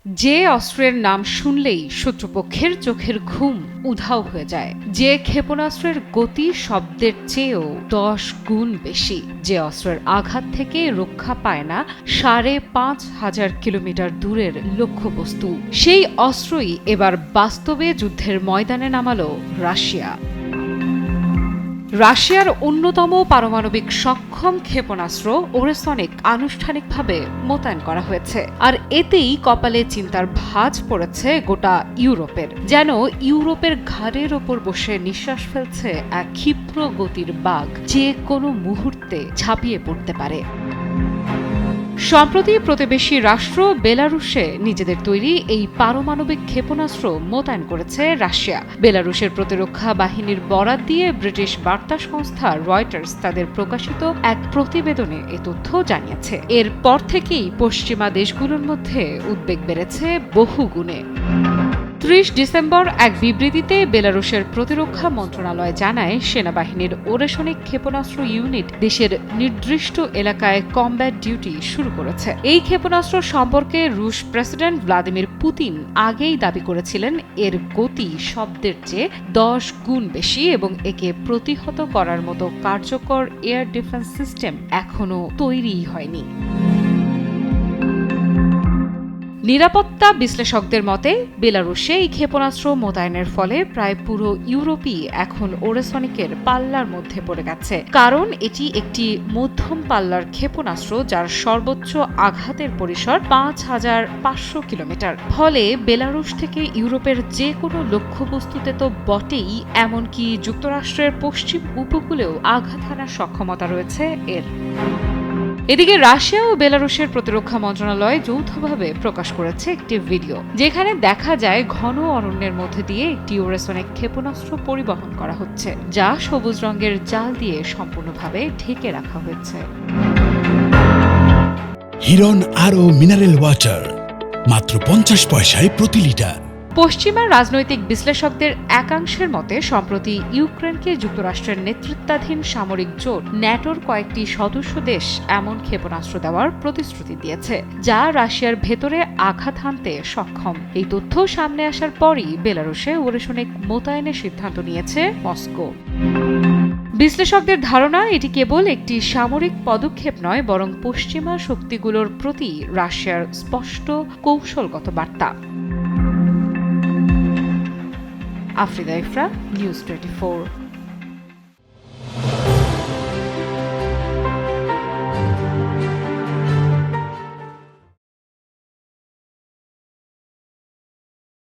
যে অস্ত্রের নাম শুনলেই শত্রুপক্ষের চোখের ঘুম উধাও হয়ে যায়, যে ক্ষেপণাস্ত্রের গতি শব্দের চেয়েও 10 গুণ বেশি, যে অস্ত্রের আঘাত থেকে রক্ষা পায় না 5,500 কিলোমিটার দূরের লক্ষ্যবস্তু, সেই অস্ত্রই এবার বাস্তবে যুদ্ধের ময়দানে নামালো রাশিয়া। রাশিয়ার অন্যতম পারমাণবিক সক্ষম ক্ষেপণাস্ত্র ওরেসনিক আনুষ্ঠানিকভাবে মোতায়েন করা হয়েছে, আর এতেই কপালে চিন্তার ভাঁজ পড়েছে গোটা ইউরোপের। যেন ইউরোপের ঘাড়ের ওপর বসে নিঃশ্বাস ফেলছে এক ক্ষিপ্র গতির বাঘ, যে কোনো মুহূর্তে ঝাঁপিয়ে পড়তে পারে। সম্প্রতি প্রতিবেশী রাষ্ট্র বেলারুশে নিজেদের তৈরি এই পারমাণবিক ক্ষেপণাস্ত্র মোতায়েন করেছে রাশিয়া। বেলারুশের প্রতিরক্ষা বাহিনীর বরাত দিয়ে ব্রিটিশ বার্তা সংস্থা রয়টার্স তাদের প্রকাশিত এক প্রতিবেদনে এ তথ্য জানিয়েছে। এরপর থেকেই পশ্চিমা দেশগুলোর মধ্যে উদ্বেগ বেড়েছে বহুগুণে। 30 ডিসেম্বর এক বিবৃতিতে বেলারুশের প্রতিরক্ষা মন্ত্রণালয় জানায়, সেনাবাহিনীর ওরেসনিক ক্ষেপণাস্ত্র ইউনিট দেশের নির্দিষ্ট এলাকায় কমব্যাট ডিউটি শুরু করেছে। এই ক্ষেপণাস্ত্র সম্পর্কে রুশ প্রেসিডেন্ট ভ্লাদিমির পুতিন আগেই দাবি করেছিলেন এর গতি শব্দের চেয়ে 10 গুণ বেশি এবং একে প্রতিহত করার মতো কার্যকর এয়ার ডিফেন্স সিস্টেম এখনও তৈরিই হয়নি। নিরাপত্তা বিশ্লেষকদের মতে, বেলারুশে এই ক্ষেপণাস্ত্র মোতায়েনের ফলে প্রায় পুরো ইউরোপই এখন ওরেসনিকের পাল্লার মধ্যে পড়ে গেছে, কারণ এটি একটি মধ্যম পাল্লার ক্ষেপণাস্ত্র যার সর্বোচ্চ আঘাতের পরিসর 5,500 কিলোমিটার। ফলে বেলারুশ থেকে ইউরোপের যে কোনো লক্ষ্যবস্তুতে তো বটেই, এমনকি যুক্তরাষ্ট্রের পশ্চিম উপকূলেও আঘাত হানার সক্ষমতা রয়েছে এর। এদিকে রাশিয়া ও বেলারুশের প্রতিরক্ষা মন্ত্রণালয় যৌথভাবে প্রকাশ করেছে একটি ভিডিও, যেখানে দেখা যায় ঘন অরণ্যের মধ্যে দিয়ে একটি ওরেসনিক ক্ষেপণাস্ত্র পরিবহন করা হচ্ছে, যা সবুজ রঙের জাল দিয়ে সম্পূর্ণভাবে ঢেকে রাখা হয়েছে। হিরন আরও মিনারেল ওয়াটার মাত্র 50 পয়সায় প্রতি লিটার। পশ্চিমা রাজনৈতিক বিশ্লেষকদের একাংশের মতে, সম্প্রতি ইউক্রেনকে যুক্তরাষ্ট্রের নেতৃত্বাধীন সামরিক জোট ন্যাটোর কয়েকটি সদস্য দেশ এমন ক্ষেপণাস্ত্র দেওয়ার প্রতিশ্রুতি দিয়েছে, যা রাশিয়ার ভেতরে আঘাত হানতে সক্ষম। এই তথ্য সামনে আসার পরই বেলারুশে ওরেসনিক মোতায়েনের সিদ্ধান্ত নিয়েছে মস্কো। বিশ্লেষকদের ধারণা, এটি কেবল একটি সামরিক পদক্ষেপ নয়, বরং পশ্চিমা শক্তিগুলোর প্রতি রাশিয়ার স্পষ্ট কৌশলগত বার্তা। আফ্রিদা ইফরা, নিউজ 24।